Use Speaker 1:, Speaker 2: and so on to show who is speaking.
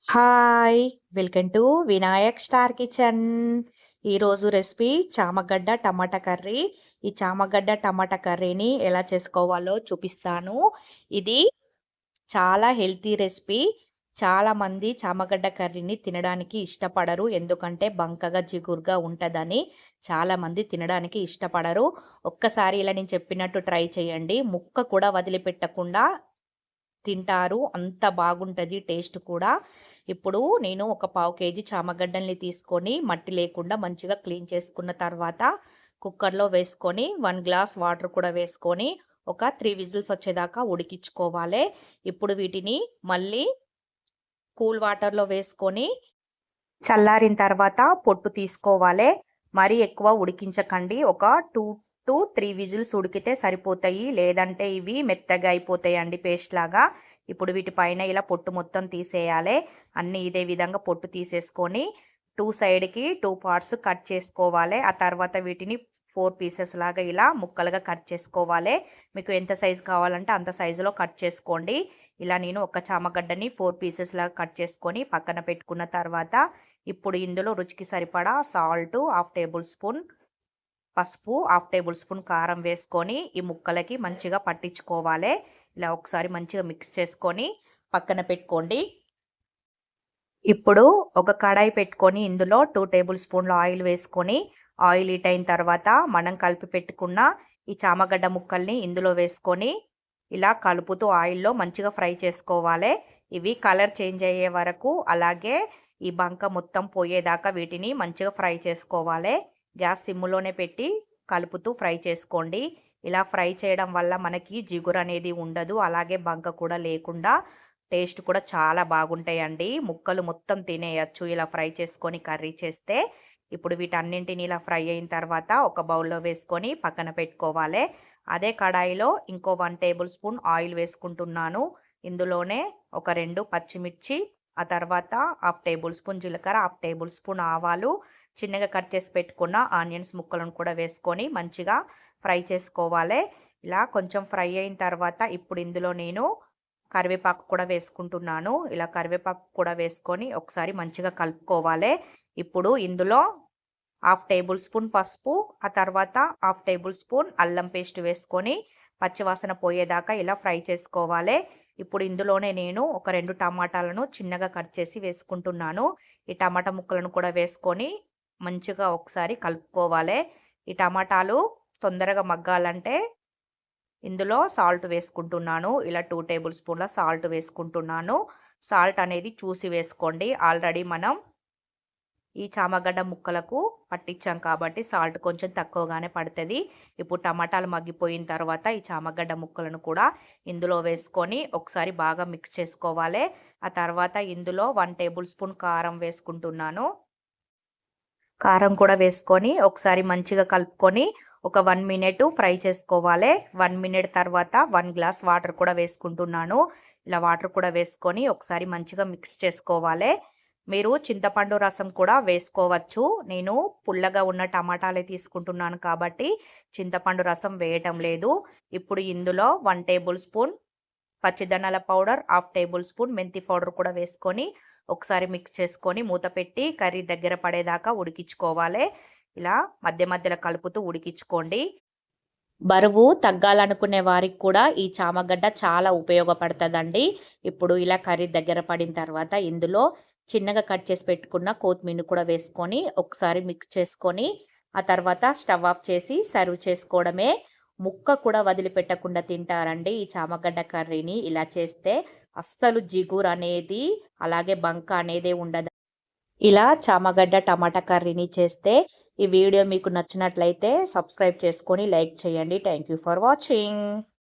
Speaker 1: Hi! Welcome to Vinayak star kitchen. ఈరోజు recipe చామగడ్డ టమాటా curry. ఈ చామగడ్డ టమాటా కర్రీని ఎలా చేసుకోవాలో చూపిస్తాను. ఇది చాలా హెల్తీ రెసిపీ. చాలామంది చామగడ్డ కర్రీని తినడానికి ఇష్టపడరు. ఎందుకంటే బంకగా జిగురుగా ఉంటుందని చాలామంది తినడానికి ఇష్టపడరు. ఒక్కసారి ఇలా నేను చెప్పినట్టు ట్రై చేయండి. ముక్క కూడా వదిలిపెట్టకుండా తింటారు. అంత బాగుంటుంది టేస్ట్ కూడా. ఇప్పుడు నేను ఒక పావు కేజీ చామగడ్డల్ని తీసుకొని మట్టి లేకుండా మంచిగా క్లీన్ చేసుకున్న తర్వాత కుక్కర్లో వేసుకొని 1 గ్లాస్ వాటర్ కూడా వేసుకొని ఒక 3 విజిల్స్ వచ్చేదాకా ఉడికించుకోవాలి. ఇప్పుడు వీటిని మళ్ళీ కూల్ వాటర్లో వేసుకొని చల్లారిన తర్వాత పొట్టు తీసుకోవాలి. మరీ ఎక్కువ ఉడికించకండి. ఒక 2 to 3 విజిల్స్ ఉడికితే సరిపోతాయి. లేదంటే ఇవి మెత్తగా అయిపోతాయండి పేస్ట్ లాగా. ఇప్పుడు వీటిపైన ఇలా పొట్టు మొత్తం తీసేయాలి. అన్నీ ఇదే విధంగా పొట్టు తీసేసుకొని 2 సైడ్కి 2 పార్ట్స్ కట్ చేసుకోవాలి. ఆ తర్వాత వీటిని 4 పీసెస్ లాగా ఇలా ముక్కలుగా కట్ చేసుకోవాలి. మీకు ఎంత సైజు కావాలంటే అంత సైజులో కట్ చేసుకోండి. ఇలా నేను ఒక చామగడ్డని 4 పీసెస్ లాగా కట్ చేసుకొని పక్కన పెట్టుకున్న తర్వాత ఇప్పుడు ఇందులో రుచికి సరిపడా సాల్ట్, 1/2 టేబుల్ స్పూన్ పసుపు, 1/2 టేబుల్ స్పూన్ కారం వేసుకొని ఈ ముక్కలకి మంచిగా పట్టించుకోవాలి. ఇలా ఒకసారి మంచిగా మిక్స్ చేసుకొని పక్కన పెట్టుకోండి. ఇప్పుడు ఒక కడాయి పెట్టుకొని ఇందులో 2 టేబుల్ స్పూన్ల ఆయిల్ వేసుకొని ఆయిల్ హీట్ అయిన తర్వాత మనం కలిపి పెట్టుకున్న ఈ చామగడ్డ ముక్కల్ని ఇందులో వేసుకొని ఇలా కలుపుతూ ఆయిల్లో మంచిగా ఫ్రై చేసుకోవాలి. ఇవి కలర్ చేంజ్ అయ్యే వరకు అలాగే ఈ బంక మొత్తం పోయేదాకా వీటిని మంచిగా ఫ్రై చేసుకోవాలి. గ్యాస్ సిమ్లోనే పెట్టి కలుపుతూ ఫ్రై చేసుకోండి. ఇలా ఫ్రై చేయడం వల్ల మనకి జిగురు అనేది ఉండదు. అలాగే బంక కూడా లేకుండా టేస్ట్ కూడా చాలా బాగుంటాయండి. ముక్కలు మొత్తం తినేయచ్చు ఇలా ఫ్రై చేసుకొని కర్రీ చేస్తే. ఇప్పుడు వీటన్నింటిని ఇలా ఫ్రై అయిన తర్వాత ఒక బౌల్లో వేసుకొని పక్కన పెట్టుకోవాలి. అదే కడాయిలో ఇంకో 1 టేబుల్ స్పూన్ ఆయిల్ వేసుకుంటున్నాను. ఇందులోనే ఒక 2 పచ్చిమిర్చి, ఆ తర్వాత 1/2 టేబుల్ స్పూన్ జీలకర్ర, 1/2 టేబుల్ స్పూన్ ఆవాలు, చిన్నగా కట్ చేసి పెట్టుకున్న ఆనియన్స్ ముక్కలను కూడా వేసుకొని మంచిగా ఫ్రై చేసుకోవాలి. ఇలా కొంచెం ఫ్రై అయిన తర్వాత ఇప్పుడు ఇందులో నేను కరివేపాకు కూడా వేసుకుంటున్నాను. ఇలా కరివేపాకు కూడా వేసుకొని ఒకసారి మంచిగా కలుపుకోవాలి. ఇప్పుడు ఇందులో 1/2 టేబుల్ స్పూన్ పసుపు, ఆ తర్వాత 1/2 టేబుల్ స్పూన్ అల్లం పేస్ట్ వేసుకొని పచ్చివాసన పోయేదాకా ఇలా ఫ్రై చేసుకోవాలి. ఇప్పుడు ఇందులోనే నేను ఒక 2 టమాటాలను చిన్నగా కట్ చేసి వేసుకుంటున్నాను. ఈ టమాటా ముక్కలను కూడా వేసుకొని మంచిగా ఒకసారి కలుపుకోవాలి. ఈ టమాటాలు తొందరగా మగ్గాలంటే ఇందులో సాల్ట్ వేసుకుంటున్నాను. ఇలా 2 టేబుల్ స్పూన్ల సాల్ట్ వేసుకుంటున్నాను. సాల్ట్ అనేది చూసి వేసుకోండి. ఆల్రెడీ మనం ఈ చామగడ్డ ముక్కలకు పట్టించాం కాబట్టి సాల్ట్ కొంచెం తక్కువగానే పడుతుంది. ఇప్పుడు టమాటాలు మగ్గిపోయిన తర్వాత ఈ చామగడ్డ ముక్కలను కూడా ఇందులో వేసుకొని ఒకసారి బాగా మిక్స్ చేసుకోవాలి. ఆ తర్వాత ఇందులో 1 టేబుల్ స్పూన్ కారం వేసుకుంటున్నాను. కారం కూడా వేసుకొని ఒకసారి మంచిగా కలుపుకొని ఒక 1 మినిట్ ఫ్రై చేసుకోవాలి. 1 మినిట్ తర్వాత 1 గ్లాస్ వాటర్ కూడా వేసుకుంటున్నాను. ఇలా వాటర్ కూడా వేసుకొని ఒకసారి మంచిగా మిక్స్ చేసుకోవాలి. మీరు చింతపండు రసం కూడా వేసుకోవచ్చు. నేను పుల్లగా ఉన్న టమాటాలే తీసుకుంటున్నాను కాబట్టి చింతపండు రసం వేయటం లేదు. ఇప్పుడు ఇందులో 1 టేబుల్ స్పూన్ పచ్చిధనియాల పౌడర్, 1/2 టేబుల్ స్పూన్ మెంతి పౌడర్ కూడా వేసుకొని ఒకసారి మిక్స్ చేసుకొని మూత పెట్టి కర్రీ దగ్గర పడేదాకా ఉడికించుకోవాలి. ఇలా మధ్య మధ్యలో కలుపుతూ ఉడికించుకోండి. బరువు తగ్గాలనుకునే వారికి కూడా ఈ చామగడ్డ చాలా ఉపయోగపడుతుందండి. ఇప్పుడు ఇలా కర్రీ దగ్గర పడిన తర్వాత ఇందులో చిన్నగా కట్ చేసి పెట్టుకున్న కొత్తిమీర కూడా వేసుకొని ఒకసారి మిక్స్ చేసుకొని ఆ తర్వాత స్టవ్ ఆఫ్ చేసి సర్వ్ చేసుకోవడమే. ముక్క కూడా వదిలిపెట్టకుండా తింటారండి ఈ చామగడ్డ కర్రీని. ఇలా చేస్తే అస్సలు జిగురు అనేది అలాగే బంక అనేదే ఉండదు. ఇలా చామగడ్డ టమాటా కర్రీని చేస్తే ఈ వీడియో మీకు నచ్చినట్లయితే సబ్స్క్రైబ్ చేసుకొని లైక్ చేయండి. Thank you for watching.